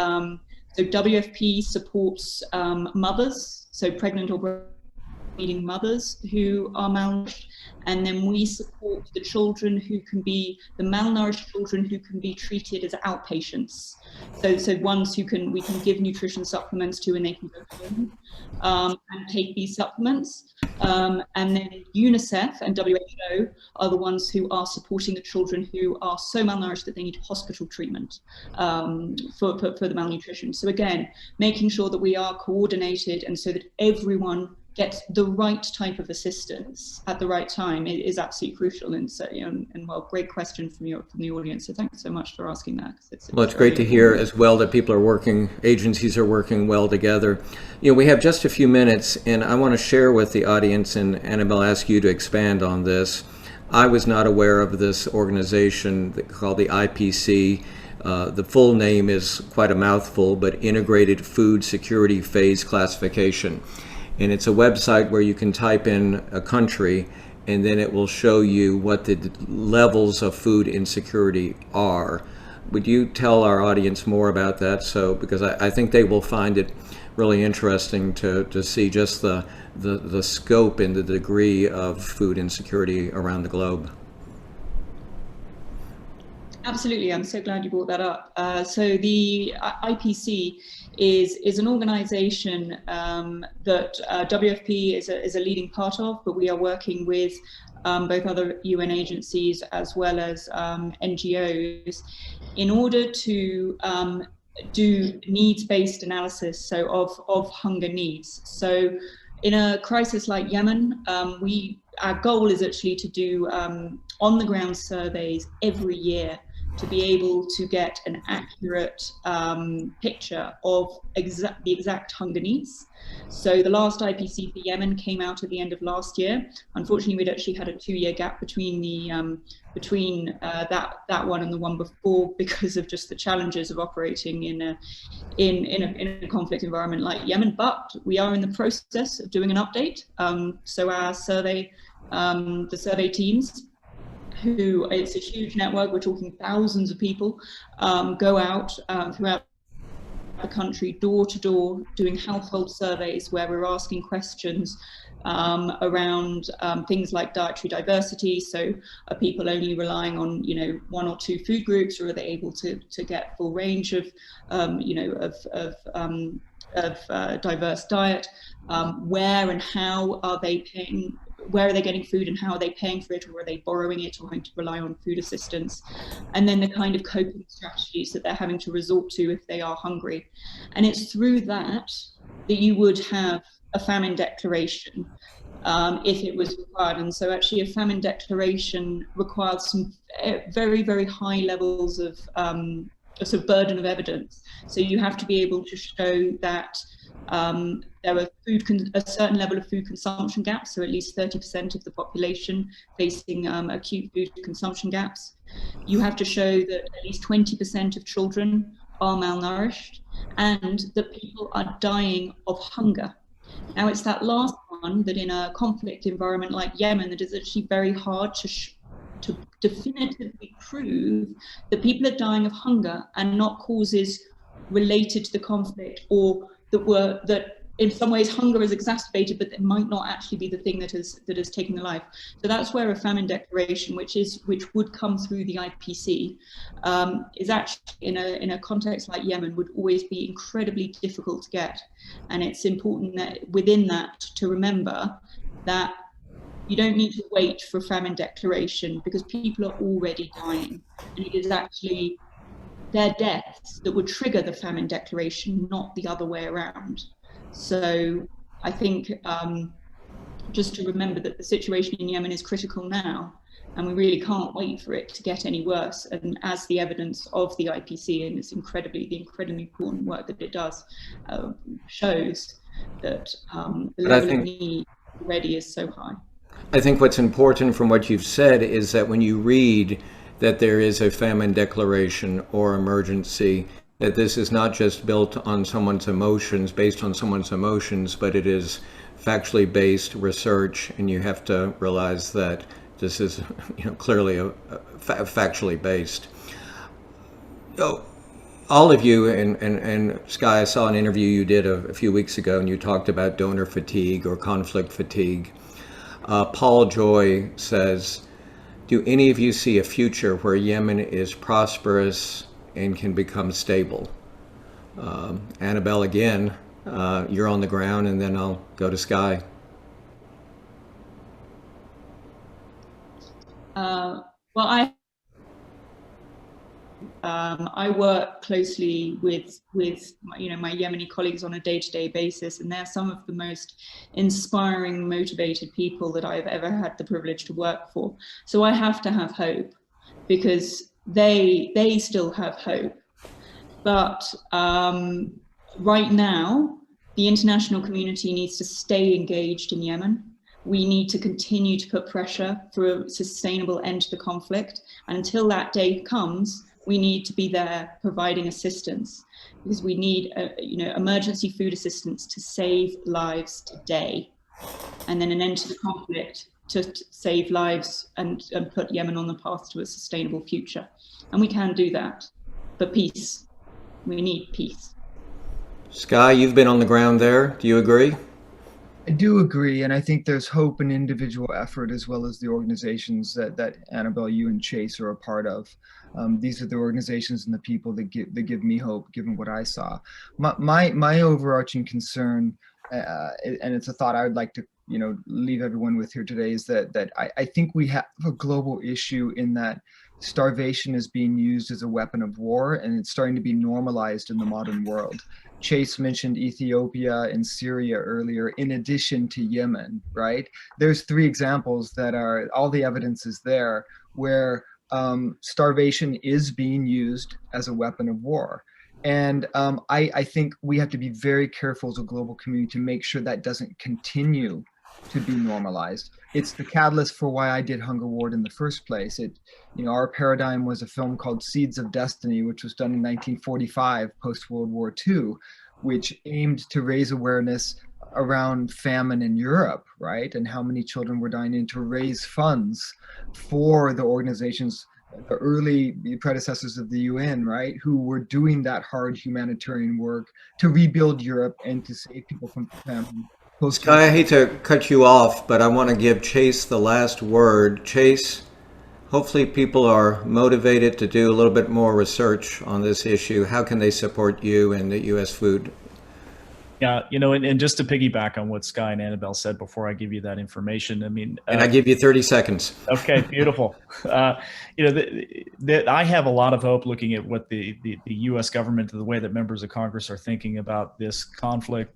so WFP supports mothers, so pregnant or breastfeeding mothers who are malnourished, and then we support the children who can be, the malnourished children who can be treated as outpatients. So ones we can give nutrition supplements to, and they can go home and take these supplements. And then UNICEF and WHO are the ones who are supporting the children who are so malnourished that they need hospital treatment for the malnutrition. So again, making sure that we are coordinated, and so that everyone gets the right type of assistance at the right time is absolutely crucial. And so, and well, great question from the audience. So thanks so much for asking that. Well, it's great to hear as well that people are working, agencies are working well together. We have just a few minutes, and I want to share with the audience, and Annabelle, ask you to expand on this. I was not aware of this organization called the IPC. The full name is quite a mouthful, but Integrated Food Security Phase Classification. And it's a website where you can type in a country, and then it will show you what the levels of food insecurity are. Would you tell our audience more about that? So, because I think they will find it really interesting to see just the scope and the degree of food insecurity around the globe. Absolutely, I'm so glad you brought that up. So the IPC is an organization that WFP is a leading part of, but we are working with both other UN agencies as well as NGOs in order to do needs-based analysis, so of hunger needs. So in a crisis like Yemen, our goal is actually to do on-the-ground surveys every year to be able to get an accurate picture of the exact hunger needs. So the last IPC for Yemen came out at the end of last year. Unfortunately, we'd actually had a 2-year gap between that one and the one before, because of just the challenges of operating in a conflict environment like Yemen. But we are in the process of doing an update. So our survey, the survey teams, who, it's a huge network, we're talking thousands of people, go out throughout the country, door to door, doing household surveys where we're asking questions around things like dietary diversity. So are people only relying on 1 or 2 food groups, or are they able to get full range of diverse diet? Where and how are they paying? Where are they getting food, and how are they paying for it, or are they borrowing it, or having to rely on food assistance? And then the kind of coping strategies that they're having to resort to if they are hungry. And it's through that you would have a famine declaration if it was required. And so actually a famine declaration requires some very, very high levels of sort of burden of evidence. So you have to be able to show that there are a certain level of food consumption gaps, so at least 30% of the population facing acute food consumption gaps. You have to show that at least 20% of children are malnourished, and that people are dying of hunger. Now, it's that last one that in a conflict environment like Yemen, that is actually very hard to definitively prove that people are dying of hunger and not causes related to the conflict, or that in some ways hunger is exacerbated, but it might not actually be the thing that is taking the life. So that's where a famine declaration, which would come through the IPC, is actually in a context like Yemen, would always be incredibly difficult to get. And it's important that within that to remember that you don't need to wait for a famine declaration, because people are already dying, and it is actually their deaths that would trigger the famine declaration, not the other way around. So I think just to remember that the situation in Yemen is critical now, and we really can't wait for it to get any worse. And as the evidence of the IPC and the incredibly important work that it does shows, that the level of need already is so high. I think what's important from what you've said is that when you read that there is a famine declaration or emergency, that this is not just built on someone's emotions, based on someone's emotions, but it is factually based research, and you have to realize that this is, clearly factually based. Oh, all of you, and Skye, I saw an interview you did a few weeks ago, and you talked about donor fatigue or conflict fatigue. Paul Joy says, do any of you see a future where Yemen is prosperous and can become stable? Annabelle, again, you're on the ground, and then I'll go to Skye. Well, I work closely with my Yemeni colleagues on a day-to-day basis, and they're some of the most inspiring, motivated people that I've ever had the privilege to work for. So I have to have hope, because they still have hope. But right now, the international community needs to stay engaged in Yemen. We need to continue to put pressure for a sustainable end to the conflict. And until that day comes, we need to be there providing assistance, because we need emergency food assistance to save lives today, and then an end to the conflict to save lives and put Yemen on the path to a sustainable future. And we can do that. But peace, we need peace. Skye, you've been on the ground there. Do you agree? I do agree, and I think there's hope in individual effort as well as the organizations that Annabelle, you and Chase are a part of. These are the organizations and the people that give me hope, given what I saw. My overarching concern, and it's a thought I would like to leave everyone with here today, is that I think we have a global issue in that starvation is being used as a weapon of war, and it's starting to be normalized in the modern world. Chase mentioned Ethiopia and Syria earlier, in addition to Yemen, right? There's 3 examples that are, all the evidence is there, where starvation is being used as a weapon of war. And I think we have to be very careful as a global community to make sure that doesn't continue to be normalized. It's the catalyst for why I did Hunger Ward in the first place. Our paradigm was a film called Seeds of Destiny, which was done in 1945, post-World War II, which aimed to raise awareness around famine in Europe, right? And how many children were dying, and to raise funds for the organizations, the early predecessors of the UN, right? Who were doing that hard humanitarian work to rebuild Europe and to save people from famine. Skye, I hate to cut you off, but I want to give Chase the last word. Chase, hopefully people are motivated to do a little bit more research on this issue. How can they support you and the U.S. Food? Yeah, and just to piggyback on what Skye and Annabelle said before I give you that information, and I give you 30 seconds. Okay, beautiful. I have a lot of hope looking at what the U.S. government, the way that members of Congress are thinking about this conflict.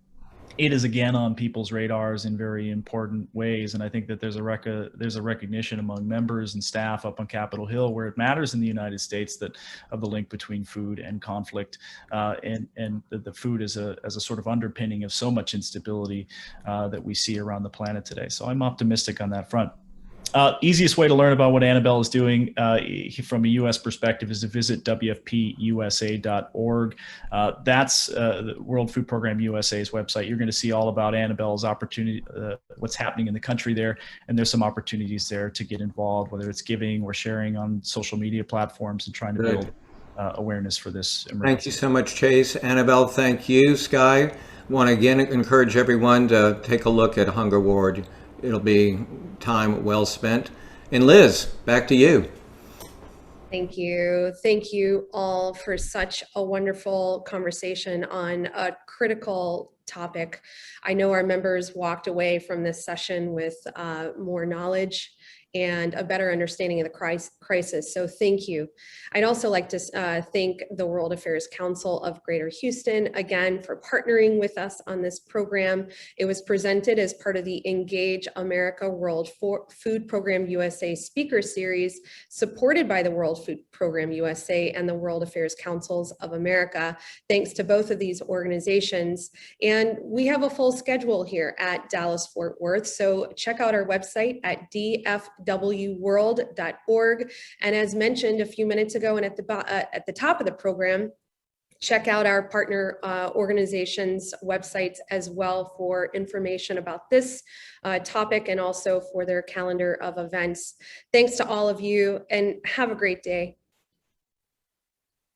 It is again on people's radars in very important ways, and I think that there's a recognition among members and staff up on Capitol Hill, where it matters in the United States, that of the link between food and conflict, and the food is a sort of underpinning of so much instability that we see around the planet today. So I'm optimistic on that front. Easiest way to learn about what Annabelle is doing from a U.S. perspective is to visit WFPUSA.org. That's the World Food Program USA's website. You're going to see all about Annabelle's opportunity, what's happening in the country there, and there's some opportunities there to get involved, whether it's giving or sharing on social media platforms and trying to build awareness for this emergency. Thank you so much, Chase. Annabelle, thank you. Sky, want to again encourage everyone to take a look at Hunger Ward. It'll be time well spent. And Liz, back to you. Thank you. Thank you all for such a wonderful conversation on a critical topic. I know our members walked away from this session with more knowledge and a better understanding of the crisis. So thank you. I'd also like to thank the World Affairs Council of Greater Houston again for partnering with us on this program. It was presented as part of the Engage America World Food Program USA Speaker Series, supported by the World Food Program USA and the World Affairs Councils of America. Thanks to both of these organizations. And we have a full schedule here at Dallas Fort Worth. So check out our website at dfwworld.org. And as mentioned a few minutes ago and at the top of the program, check out our partner organizations' websites as well for information about this topic and also for their calendar of events. Thanks to all of you and have a great day.